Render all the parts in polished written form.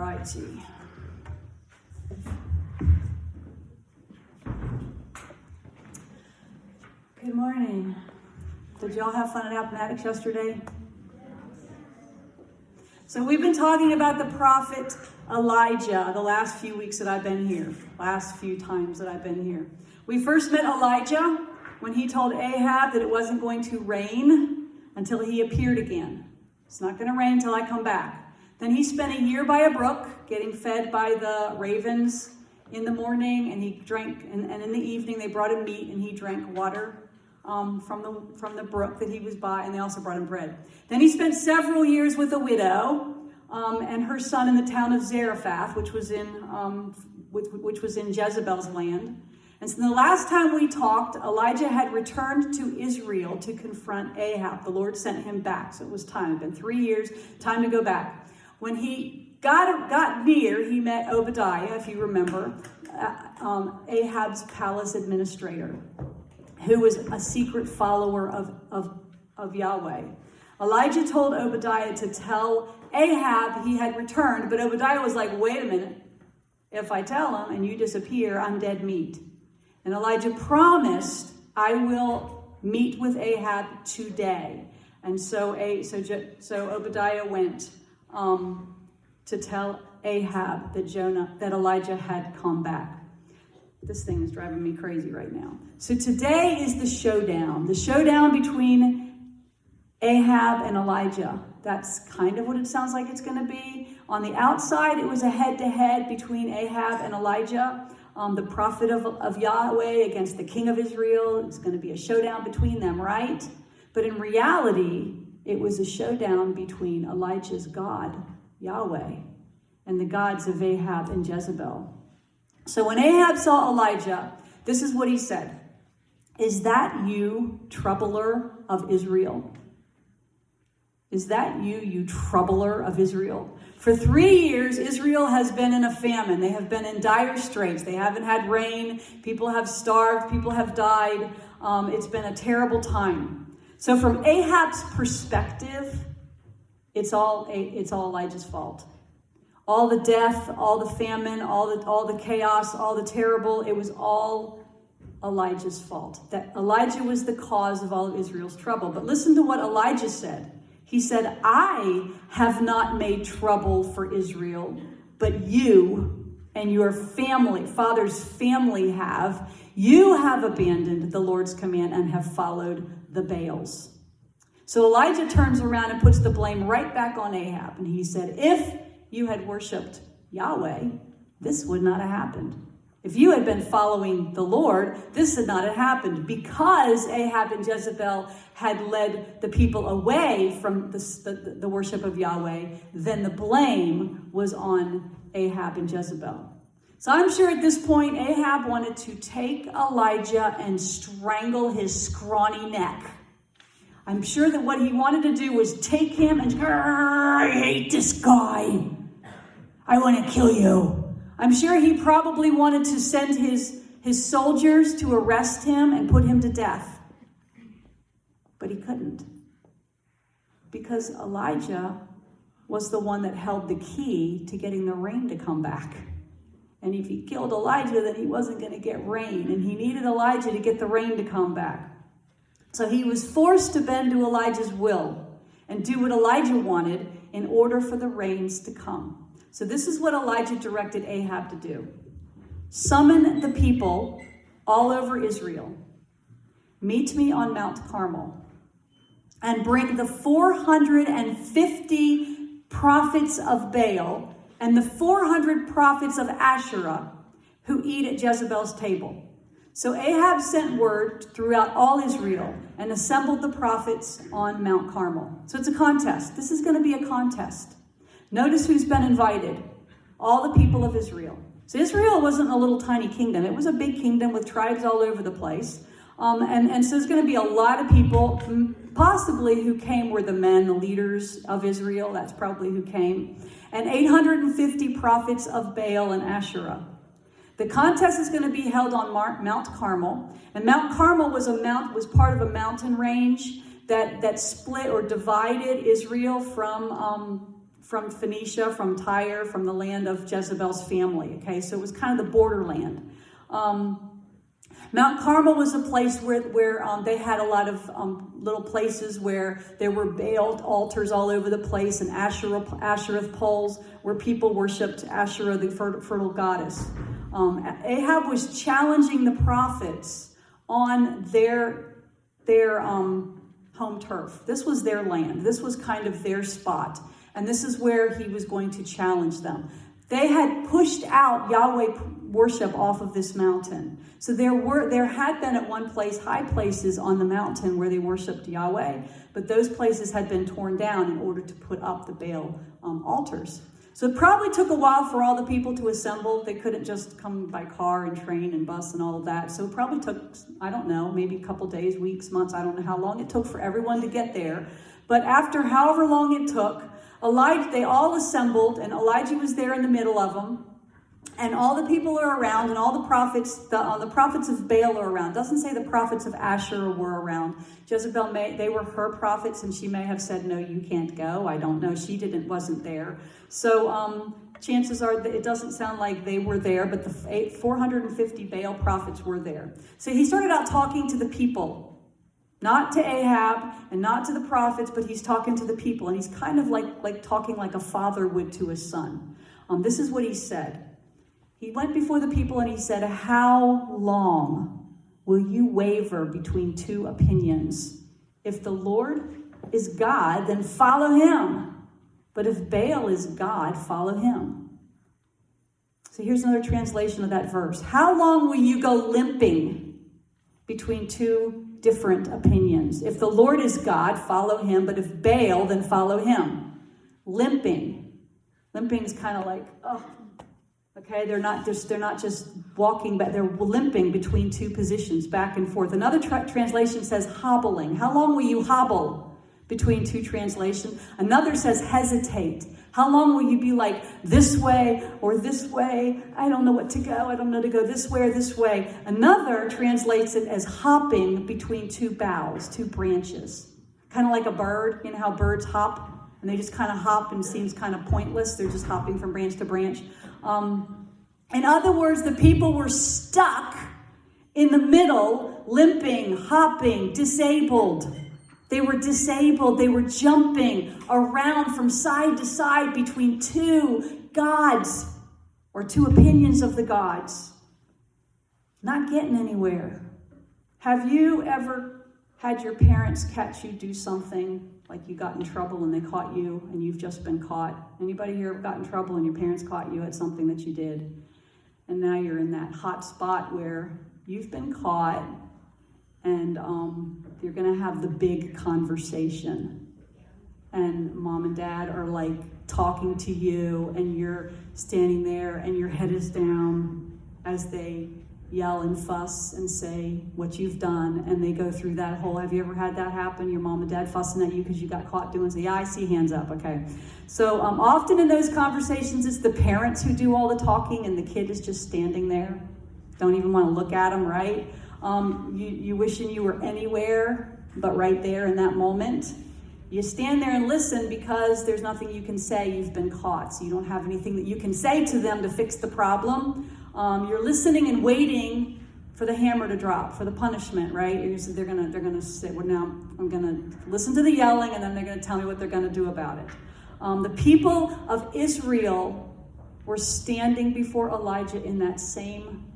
righty. Good morning. Did y'all have fun at Appomattox yesterday? So we've been talking about the prophet Elijah the last few weeks that I've been here, last few times that I've been here. We first met Elijah when he told Ahab that it wasn't going to rain until he appeared again. It's not going to rain until I come back. Then he spent a year by a brook getting fed by the ravens in the morning, and he drank, and in the evening they brought him meat and he drank water from the brook that he was by, and they also brought him bread. Then he spent several years with a widow and her son in the town of Zarephath, which was in Jezebel's land. And so the last time we talked, Elijah had returned to Israel to confront Ahab. The Lord sent him back, so it was time. It had been 3 years, time to go back. When he got near, he met Obadiah, if you remember, Ahab's palace administrator, who was a secret follower of Yahweh. Elijah told Obadiah to tell Ahab he had returned, but Obadiah was like, wait a minute. If I tell him and you disappear, I'm dead meat. And Elijah promised, I will meet with Ahab today. And so Obadiah went to tell Ahab that Elijah had come back. This thing is driving me crazy right now. So today is the showdown between Ahab and Elijah. That's kind of what it sounds like it's going to be. On the outside, it was a head-to-head between Ahab and Elijah, the prophet of Yahweh against the king of Israel. It's going to be a showdown between them, right? But in reality, it was a showdown between Elijah's God, Yahweh, and the gods of Ahab and Jezebel. So when Ahab saw Elijah, this is what he said. Is that you, troubler of Israel? Is that you troubler of Israel? For 3 years, Israel has been in a famine. They have been in dire straits. They haven't had rain. People have starved. People have died. It's been a terrible time. So from Ahab's perspective, it's all Elijah's fault. All the death, all the famine, all the chaos, all the terrible, it was all Elijah's fault. That Elijah was the cause of all of Israel's trouble. But listen to what Elijah said. He said, I have not made trouble for Israel, but you and your family, father's family have. You have abandoned the Lord's command and have followed the Baals. So Elijah turns around and puts the blame right back on Ahab. And he said, if you had worshipped Yahweh, this would not have happened. If you had been following the Lord, this would not have happened. Because Ahab and Jezebel had led the people away from the worship of Yahweh, then the blame was on Ahab and Jezebel. So I'm sure at this point, Ahab wanted to take Elijah and strangle his scrawny neck. I'm sure that what he wanted to do was take him and, I hate this guy. I want to kill you. I'm sure he probably wanted to send his soldiers to arrest him and put him to death. But he couldn't. Because Elijah was the one that held the key to getting the rain to come back. And if he killed Elijah, then he wasn't going to get rain. And he needed Elijah to get the rain to come back. So he was forced to bend to Elijah's will and do what Elijah wanted in order for the rains to come. So this is what Elijah directed Ahab to do. Summon the people all over Israel. Meet me on Mount Carmel. And bring the 450 prophets of Baal and the 400 prophets of Asherah who eat at Jezebel's table. So Ahab sent word throughout all Israel and assembled the prophets on Mount Carmel. So it's a contest. This is going to be a contest. Notice who's been invited. All the people of Israel. So Israel wasn't a little tiny kingdom. It was a big kingdom with tribes all over the place. And so there's going to be a lot of people, possibly who came were the men, the leaders of Israel. That's probably who came. And 850 prophets of Baal and Asherah. The contest is going to be held on Mount Carmel. And Mount Carmel was part of a mountain range that split or divided Israel from from Phoenicia, from Tyre, from the land of Jezebel's family. Okay, so it was kind of the borderland. Mount Carmel was a place where they had a lot of little places where there were Baal altars all over the place and Asherah poles where people worshipped Asherah, the fertile goddess. Ahab was challenging the prophets on their home turf. This was their land. This was kind of their spot. And this is where he was going to challenge them. They had pushed out Yahweh worship off of this mountain. So there had been at one place high places on the mountain where they worshipped Yahweh, but those places had been torn down in order to put up the Baal altars. So it probably took a while for all the people to assemble. They couldn't just come by car and train and bus and all of that. So it probably took, I don't know, maybe a couple days, weeks, months. I don't know how long it took for everyone to get there. But after however long it took, they all assembled, and Elijah was there in the middle of them. And all the people are around, and all the prophets, the prophets of Baal are around. It doesn't say the prophets of Asherah were around. Jezebel, they were her prophets, and she may have said, no, you can't go. I don't know. She wasn't there. So chances are that it doesn't sound like they were there, but the 450 Baal prophets were there. So he started out talking to the people, not to Ahab and not to the prophets, but he's talking to the people. And he's kind of like talking like a father would to his son. This is what he said. He went before the people and he said, how long will you waver between two opinions? If the Lord is God, then follow him. But if Baal is God, follow him. So here's another translation of that verse. How long will you go limping between two different opinions? If the Lord is God, follow him. But if Baal, then follow him. Limping. Limping is kind of like, oh. Okay, they're not just walking, but they're limping between two positions, back and forth. Another translation says hobbling. How long will you hobble between two translations? Another says hesitate. How long will you be like this way or this way? I don't know what to go. I don't know to go this way or this way. Another translates it as hopping between two boughs, two branches. Kind of like a bird. You know how birds hop? And they just kind of hop and seems kind of pointless. They're just hopping from branch to branch. In other words, the people were stuck in the middle, limping, hopping, disabled. They were disabled. They were jumping around from side to side between two gods or two opinions of the gods. Not getting anywhere. Have you ever had your parents catch you do something, like you got in trouble and they caught you and you've just been caught? Anybody here got in trouble and your parents caught you at something that you did? And now you're in that hot spot where you've been caught and you're going to have the big conversation. And mom and dad are like talking to you and you're standing there and your head is down as they yell and fuss and say what you've done, and they go through that whole, have you ever had that happen? Your mom and dad fussing at you because you got caught doing something? Yeah, I see hands up, okay. So often in those conversations, it's the parents who do all the talking and the kid is just standing there. Don't even want to look at them, right? You wishing you were anywhere but right there in that moment. You stand there and listen because there's nothing you can say. You've been caught, so you don't have anything that you can say to them to fix the problem. You're listening and waiting for the hammer to drop, for the punishment, right? They're gonna say, well, now I'm gonna listen to the yelling, and then they're gonna tell me what they're gonna do about it. The people of Israel were standing before Elijah in that same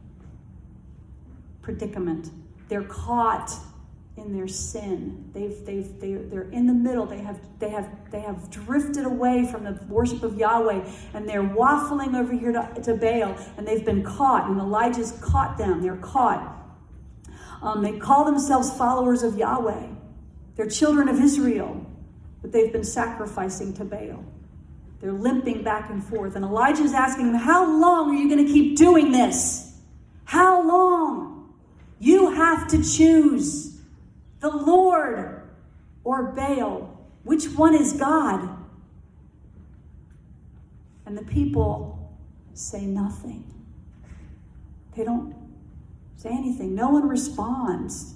predicament. They're caught in their sin. They're in the middle. They have drifted away from the worship of Yahweh, and they're waffling over here to Baal, and they've been caught, and Elijah's caught them. They're caught. They call themselves followers of Yahweh. They're children of Israel, but they've been sacrificing to Baal. They're limping back and forth, and Elijah's asking them, how long are you going to keep doing this? How long? You have to choose. The Lord or Baal. Which one is God? And the people say nothing. They don't say anything. No one responds.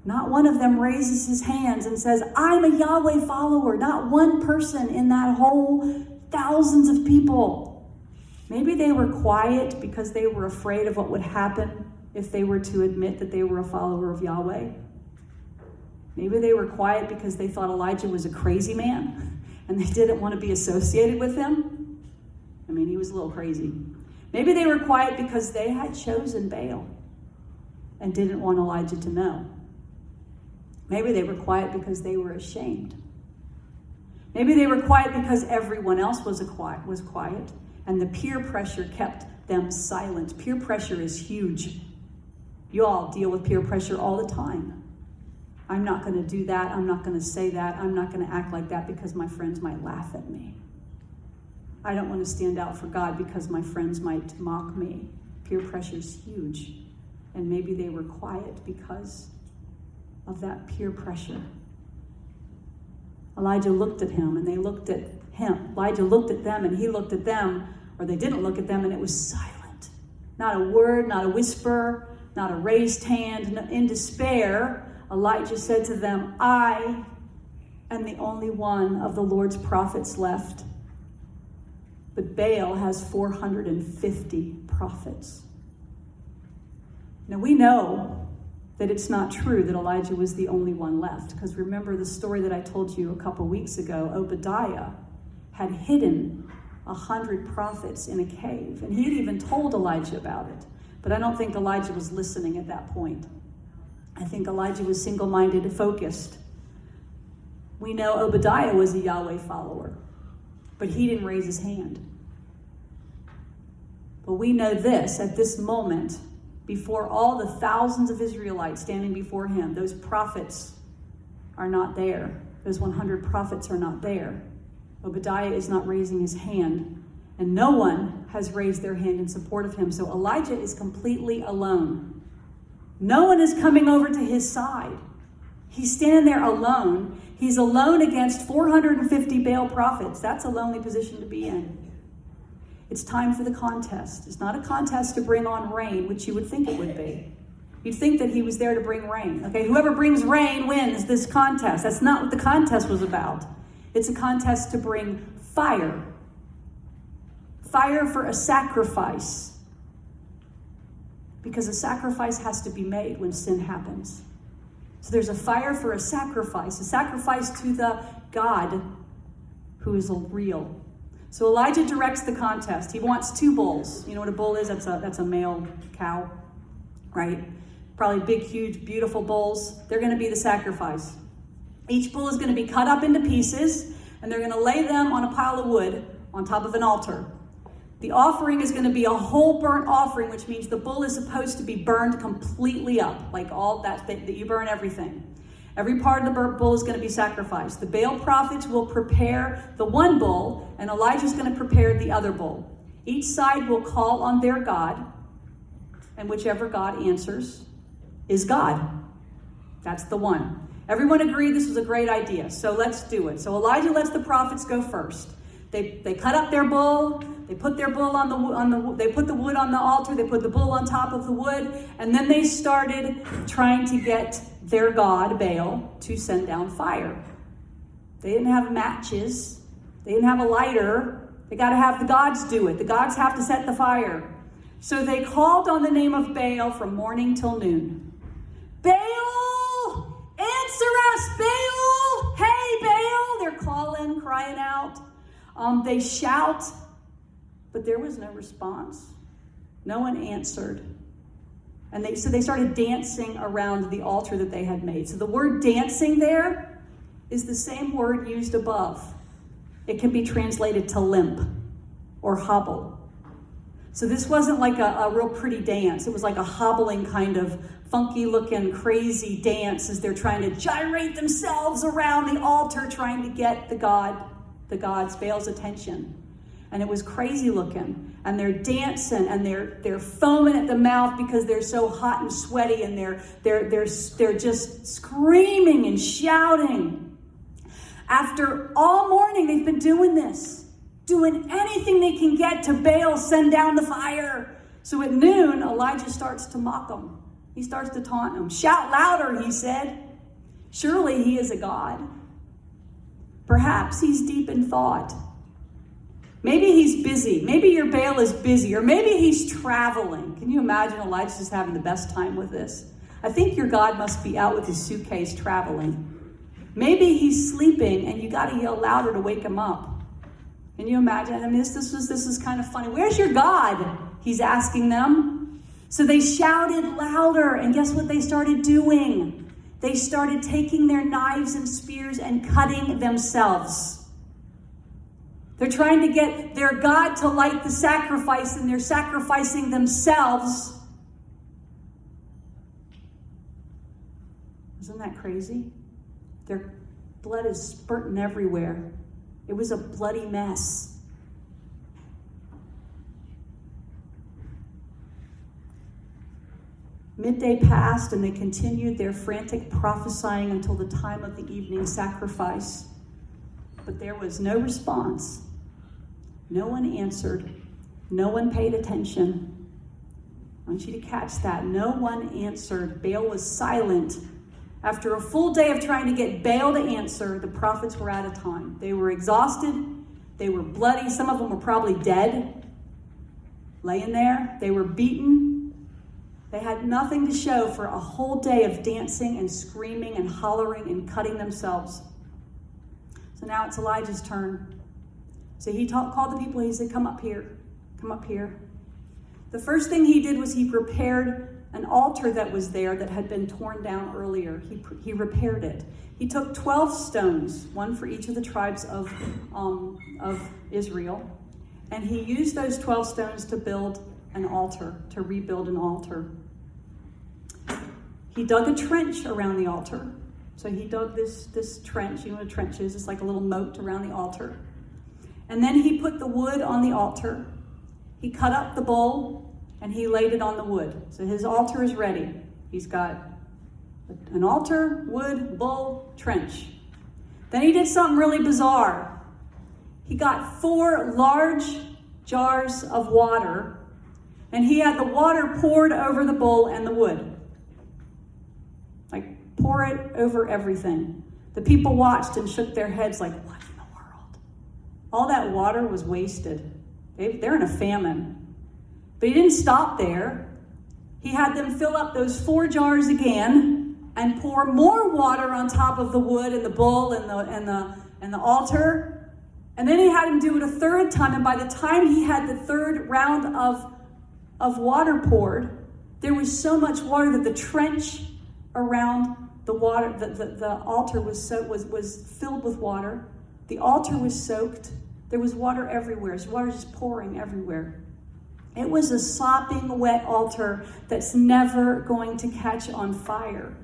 Not one of them raises his hands and says, I'm a Yahweh follower. Not one person in that whole thousands of people. Maybe they were quiet because they were afraid of what would happen if they were to admit that they were a follower of Yahweh. Maybe they were quiet because they thought Elijah was a crazy man and they didn't want to be associated with him. I mean, he was a little crazy. Maybe they were quiet because they had chosen Baal and didn't want Elijah to know. Maybe they were quiet because they were ashamed. Maybe they were quiet because everyone else was quiet, and the peer pressure kept them silent. Peer pressure is huge. You all deal with peer pressure all the time. I'm not going to do that. I'm not going to say that. I'm not going to act like that because my friends might laugh at me. I don't want to stand out for God because my friends might mock me. Peer pressure is huge. And maybe they were quiet because of that peer pressure. Elijah looked at him and they looked at him. Elijah looked at them and he looked at them, or they didn't look at them, and it was silent. Not a word, not a whisper, not a raised hand. In despair, Elijah said to them, I am the only one of the Lord's prophets left, but Baal has 450 prophets. Now we know that it's not true that Elijah was the only one left, because remember the story that I told you a couple weeks ago. Obadiah had hidden 100 prophets in a cave, and he had even told Elijah about it. But I don't think Elijah was listening at that point. I think Elijah was single-minded and focused. We know Obadiah was a Yahweh follower, but he didn't raise his hand. But we know this, at this moment, before all the thousands of Israelites standing before him, those prophets are not there. Those 100 prophets are not there. Obadiah is not raising his hand, and no one has raised their hand in support of him. So Elijah is completely alone. No one is coming over to his side. He's standing there alone. He's alone against 450 Baal prophets. That's a lonely position to be in. It's time for the contest. It's not a contest to bring on rain, which you would think it would be. You'd think that he was there to bring rain. Okay, whoever brings rain wins this contest. That's not what the contest was about. It's a contest to bring fire. Fire for a sacrifice. Because a sacrifice has to be made when sin happens. So there's a fire for a sacrifice to the God who is real. So Elijah directs the contest. He wants 2 bulls. You know what a bull is? That's a male cow, right? Probably big, huge, beautiful bulls. They're going to be the sacrifice. Each bull is going to be cut up into pieces, and they're going to lay them on a pile of wood on top of an altar. The offering is going to be a whole burnt offering, which means the bull is supposed to be burned completely up, like all that you burn everything. Every part of the bull is going to be sacrificed. The Baal prophets will prepare the one bull, and Elijah's going to prepare the other bull. Each side will call on their God, and whichever God answers is God. That's the one. Everyone agreed this was a great idea, so let's do it. So Elijah lets the prophets go first. They cut up their bull. They put their bull they put the wood on the altar. They put the bull on top of the wood, and then they started trying to get their god Baal to send down fire. They didn't have matches. They didn't have a lighter. They got to have the gods do it. The gods have to set the fire. So they called on the name of Baal from morning till noon. Baal, answer us, Baal. Hey, Baal. They're calling, crying out. They shout, but there was no response. No one answered. And they started dancing around the altar that they had made. So the word dancing there is the same word used above. It can be translated to limp or hobble. So this wasn't like a real pretty dance. It was like a hobbling kind of funky looking crazy dance as they're trying to gyrate themselves around the altar trying to get the god's Baal's attention. And it was crazy looking. And they're dancing and they're foaming at the mouth because they're so hot and sweaty, and they're just screaming and shouting. After all morning they've been doing this, doing anything they can get to Baal send down the fire. So at noon, Elijah starts to mock them. He starts to taunt him. Shout louder, he said. Surely he is a god. Perhaps he's deep in thought. Maybe he's busy. Maybe your Baal is busy. Or maybe he's traveling. Can you imagine Elijah just having the best time with this? I think your God must be out with his suitcase traveling. Maybe he's sleeping and you got to yell louder to wake him up. Can you imagine? I mean, this is kind of funny. Where's your God? He's asking them. So they shouted louder, and guess what they started doing? They started taking their knives and spears and cutting themselves. They're trying to get their God to light the sacrifice, and they're sacrificing themselves. Isn't that crazy? Their blood is spurting everywhere. It was a bloody mess. Midday passed, and they continued their frantic prophesying until the time of the evening sacrifice. But there was no response. No one answered. No one paid attention. I want you to catch that. No one answered. Baal was silent. After a full day of trying to get Baal to answer, the prophets were out of time. They were exhausted. They were bloody. Some of them were probably dead, laying there. They were beaten. They had nothing to show for a whole day of dancing and screaming and hollering and cutting themselves. So now it's Elijah's turn. So he called the people. He said, come up here. Come up here. The first thing he did was he prepared an altar that was there that had been torn down earlier. He repaired it. He took 12 stones, one for each of the tribes of Israel, and he used those 12 stones to build an altar, to rebuild an altar. He dug a trench around the altar. So he dug this trench. You know what a trench is? It's like a little moat around the altar. And then he put the wood on the altar. He cut up the bull and he laid it on the wood. So his altar is ready. He's got an altar, wood, bull, trench. Then he did something really bizarre. He got 4 large jars of water, and he had the water poured over the bull and the wood. Like, pour it over everything. The people watched and shook their heads like, what in the world? All that water was wasted. They're in a famine. But he didn't stop there. He had them fill up those 4 jars again and pour more water on top of the wood and the bull and the altar. And then he had him do it a third time. And by the time he had the third round of water poured, there was so much water that the trench around the water, the altar was filled with water. The altar was soaked. There was water everywhere. There's water just pouring everywhere. It was a sopping wet altar that's never going to catch on fire.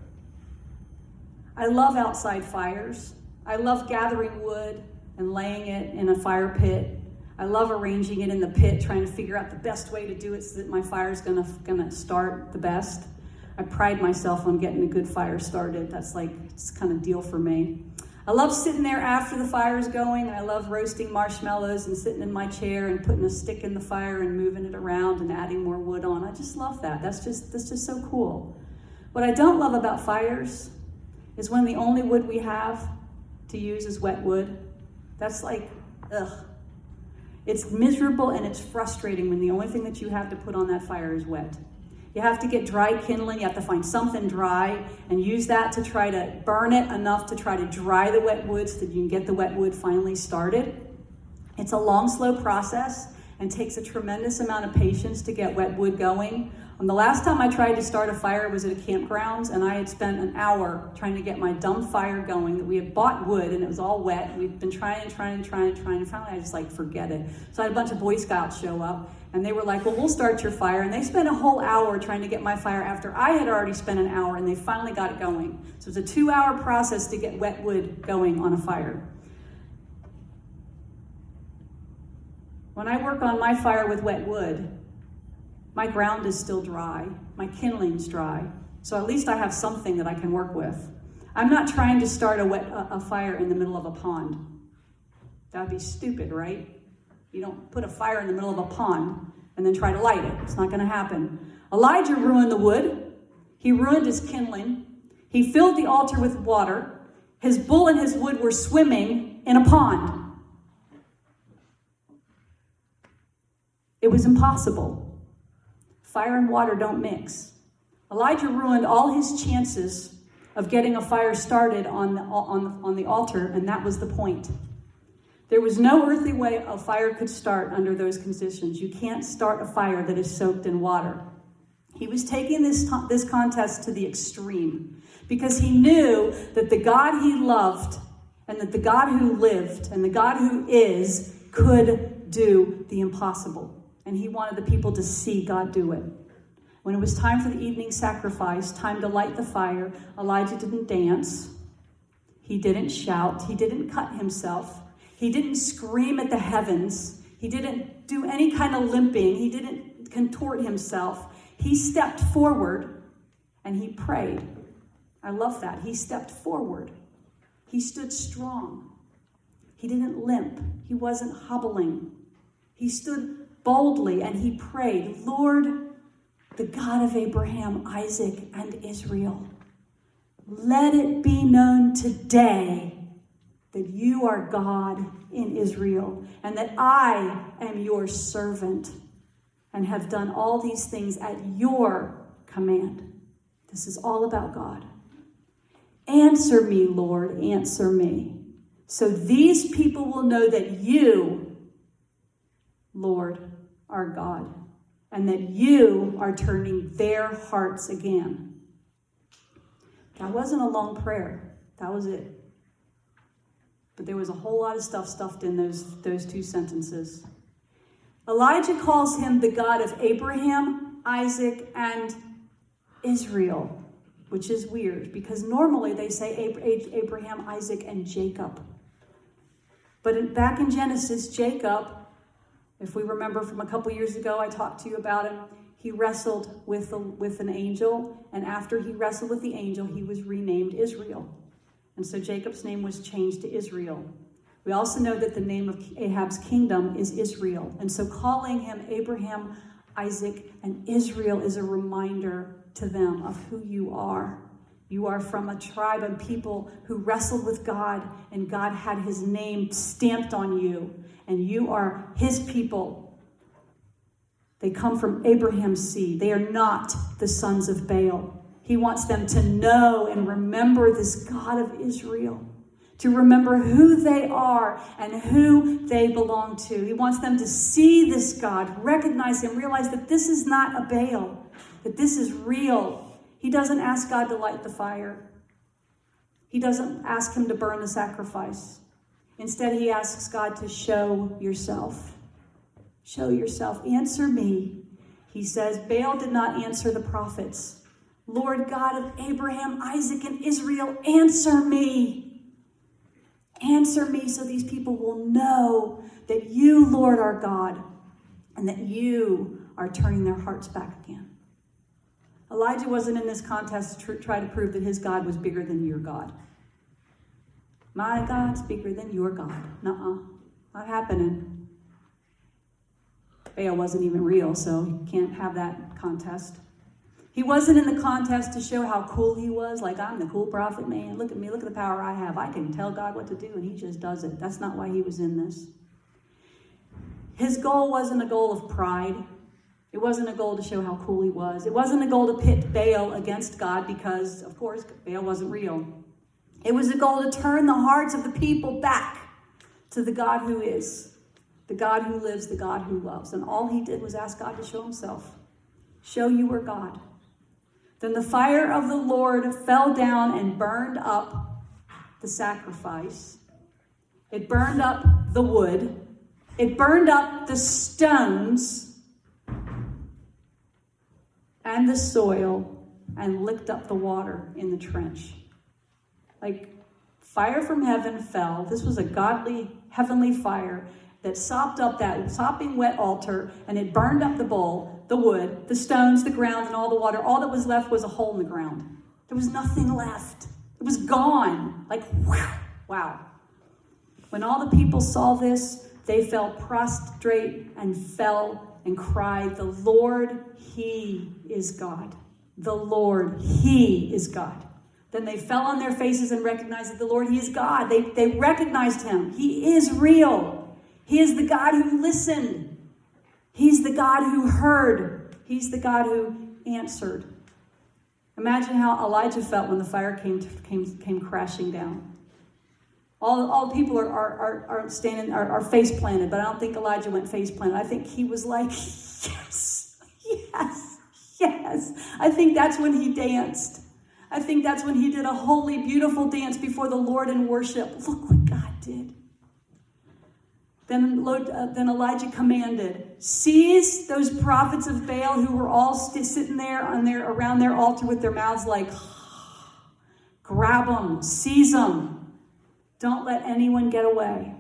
I love outside fires. I love gathering wood and laying it in a fire pit. I love arranging it in the pit, trying to figure out the best way to do it so that my fire is gonna start the best. I pride myself on getting a good fire started. It's kind of deal for me. I love sitting there after the fire is going, and I love roasting marshmallows and sitting in my chair and putting a stick in the fire and moving it around and adding more wood on. I just love that. That's just so cool. What I don't love about fires is when the only wood we have to use is wet wood. That's like, ugh. It's miserable and it's frustrating when the only thing that you have to put on that fire is wet. You have to get dry kindling. You have to find something dry and use that to try to burn it enough to try to dry the wet wood so that you can get the wet wood finally started. It's a long, slow process and takes a tremendous amount of patience to get wet wood going. The last time I tried to start a fire was at a campground, and I had spent an hour trying to get my dumb fire going. That we had bought wood and it was all wet. We'd been trying, and finally I just forget it. So I had a bunch of Boy Scouts show up, and they were like, well, we'll start your fire. And they spent a whole hour trying to get my fire after I had already spent an hour, and they finally got it going. So it was a 2-hour process to get wet wood going on a fire. When I work on my fire with wet wood, my ground is still dry, my kindling's dry, so at least I have something that I can work with. I'm not trying to start a fire in the middle of a pond. That would be stupid, right? You don't put a fire in the middle of a pond and then try to light it. It's not going to happen. Elijah ruined the wood. He ruined his kindling. He filled the altar with water. His bull and his wood were swimming in a pond. It was impossible. Fire and water don't mix. Elijah ruined all his chances of getting a fire started on the altar, and that was the point. There was no earthly way a fire could start under those conditions. You can't start a fire that is soaked in water. He was taking this contest to the extreme because he knew that the God he loved and that the God who lived and the God who is could do the impossible. And he wanted the people to see God do it. When it was time for the evening sacrifice, time to light the fire, Elijah didn't dance. He didn't shout. He didn't cut himself. He didn't scream at the heavens. He didn't do any kind of limping. He didn't contort himself. He stepped forward and he prayed. I love that. He stepped forward. He stood strong. He didn't limp. He wasn't hobbling. He stood boldly and he prayed, Lord, the God of Abraham, Isaac, and Israel, let it be known today that you are God in Israel and that I am your servant and have done all these things at your command. This is all about God. Answer me, Lord, answer me. So these people will know that you, Lord, are God, and that you are turning their hearts again. That wasn't a long prayer. That was it. But there was a whole lot of stuff stuffed in those two sentences. Elijah calls him the God of Abraham, Isaac, and Israel, which is weird because normally they say Abraham, Isaac, and Jacob. But back in Genesis, Jacob, if we remember from a couple years ago, I talked to you about him. He wrestled with an angel, and after he wrestled with the angel, he was renamed Israel. And so Jacob's name was changed to Israel. We also know that the name of Ahab's kingdom is Israel. And so calling him Abraham, Isaac, and Israel is a reminder to them of who you are. You are from a tribe and people who wrestled with God, and God had his name stamped on you, and you are his people. They come from Abraham's seed. They are not the sons of Baal. He wants them to know and remember this God of Israel, to remember who they are and who they belong to. He wants them to see this God, recognize him, realize that this is not a Baal, that this is real. He doesn't ask God to light the fire. He doesn't ask him to burn the sacrifice. Instead, he asks God to show yourself. Show yourself. Answer me. He says, Baal did not answer the prophets. Lord God of Abraham, Isaac, and Israel, answer me. Answer me so these people will know that you, Lord, are God and that you are turning their hearts back again. Elijah wasn't in this contest to try to prove that his God was bigger than your God. My God's bigger than your God. Nuh-uh. Not happening. Baal wasn't even real, so you can't have that contest. He wasn't in the contest to show how cool he was, like, I'm the cool prophet, man. Look at me, look at the power I have. I can tell God what to do, and he just does it. That's not why he was in this. His goal wasn't a goal of pride. It wasn't a goal to show how cool he was. It wasn't a goal to pit Baal against God because, of course, Baal wasn't real. It was a goal to turn the hearts of the people back to the God who is, the God who lives, the God who loves. And all he did was ask God to show himself. Show you are God. Then the fire of the Lord fell down and burned up the sacrifice. It burned up the wood. It burned up the stones and the soil and licked up the water in the trench. Like fire from heaven fell. This was a godly, heavenly fire that sopped up that sopping wet altar, and it burned up the bowl, the wood, the stones, the ground, and all the water. All that was left was a hole in the ground. There was nothing left. It was gone. Like, wow. When all the people saw this, they fell prostrate and fell and cried, the Lord, he is God. the Lord, he is God. Then they fell on their faces and recognized that the Lord, he is God. They recognized him. He is real. He is the God who listened. He's the God who heard. He's the God who answered. Imagine how Elijah felt when the fire came crashing down. All people are standing, are face planted, but I don't think Elijah went face planted. I think he was like, yes, yes, yes. I think that's when he danced. I think that's when he did a holy, beautiful dance before the Lord in worship. Look what God did. Then Elijah commanded, seize those prophets of Baal who were all sitting there around their altar with their mouths like, grab them, seize them. Don't let anyone get away.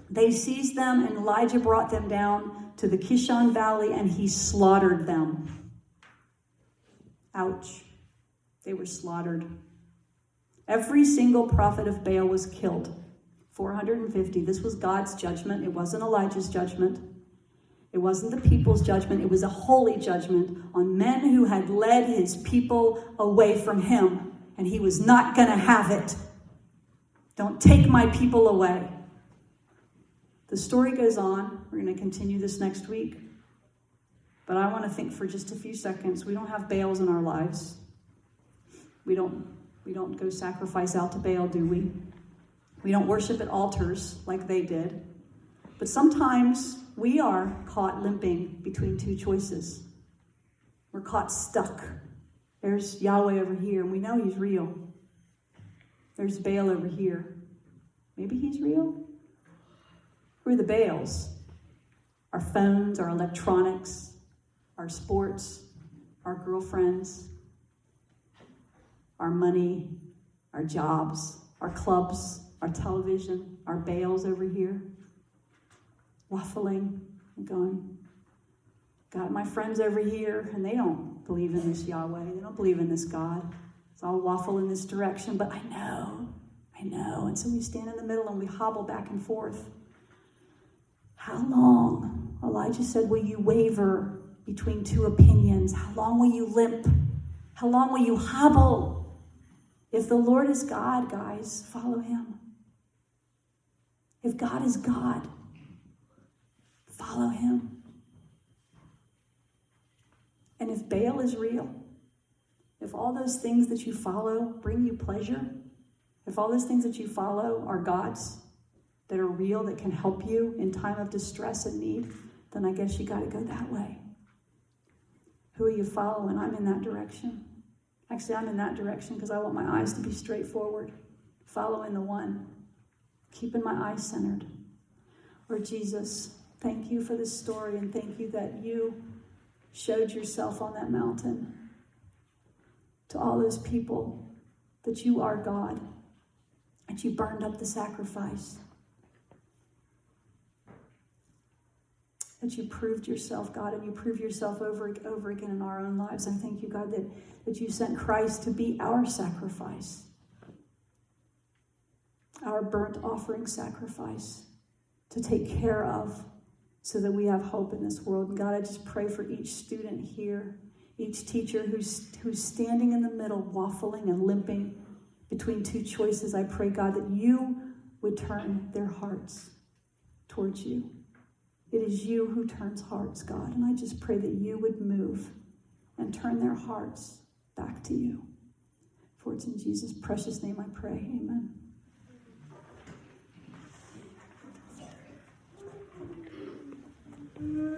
They seized them, and Elijah brought them down to the Kishon Valley, and he slaughtered them. Ouch. They were slaughtered. Every single prophet of Baal was killed. 450. This was God's judgment. It wasn't Elijah's judgment. It wasn't the people's judgment. It was a holy judgment on men who had led his people away from him, and he was not going to have it. Don't take my people away. The story goes on. We're going to continue this next week. But I want to think for just a few seconds. We don't have Baals in our lives. We don't go sacrifice out to Baal, do we? We don't worship at altars like they did. But sometimes we are caught limping between two choices. We're caught stuck. There's Yahweh over here, and we know he's real. There's Baal over here. Maybe he's real? Who are the Baals? Our phones, our electronics, our sports, our girlfriends, our money, our jobs, our clubs, our television, our Baals over here. Waffling and going, got my friends over here, and they don't believe in this Yahweh. They don't believe in this God. It's all waffle in this direction, but I know. And so we stand in the middle and we hobble back and forth. How long, Elijah said, will you waver between two opinions? How long will you limp? How long will you hobble? If the Lord is God, guys, follow him. If God is God, follow him. And if Baal is real, if all those things that you follow bring you pleasure, if all those things that you follow are gods that are real, that can help you in time of distress and need, then I guess you got to go that way. Who are you following? I'm in that direction. Actually, I'm in that direction because I want my eyes to be straightforward. Following the one. Keeping my eyes centered. Lord Jesus, thank you for this story, and thank you that you showed yourself on that mountain to all those people, that you are God, that you burned up the sacrifice, that you proved yourself, God, and you prove yourself over again in our own lives. I thank you, God, that you sent Christ to be our sacrifice, our burnt offering sacrifice, to take care of, so that we have hope in this world. And God, I just pray for each student here, each teacher who's standing in the middle, waffling and limping between two choices. I pray, God, that you would turn their hearts towards you. It is you who turns hearts, God. And I just pray that you would move and turn their hearts back to you. For it's in Jesus' precious name I pray. Amen. Mm-hmm.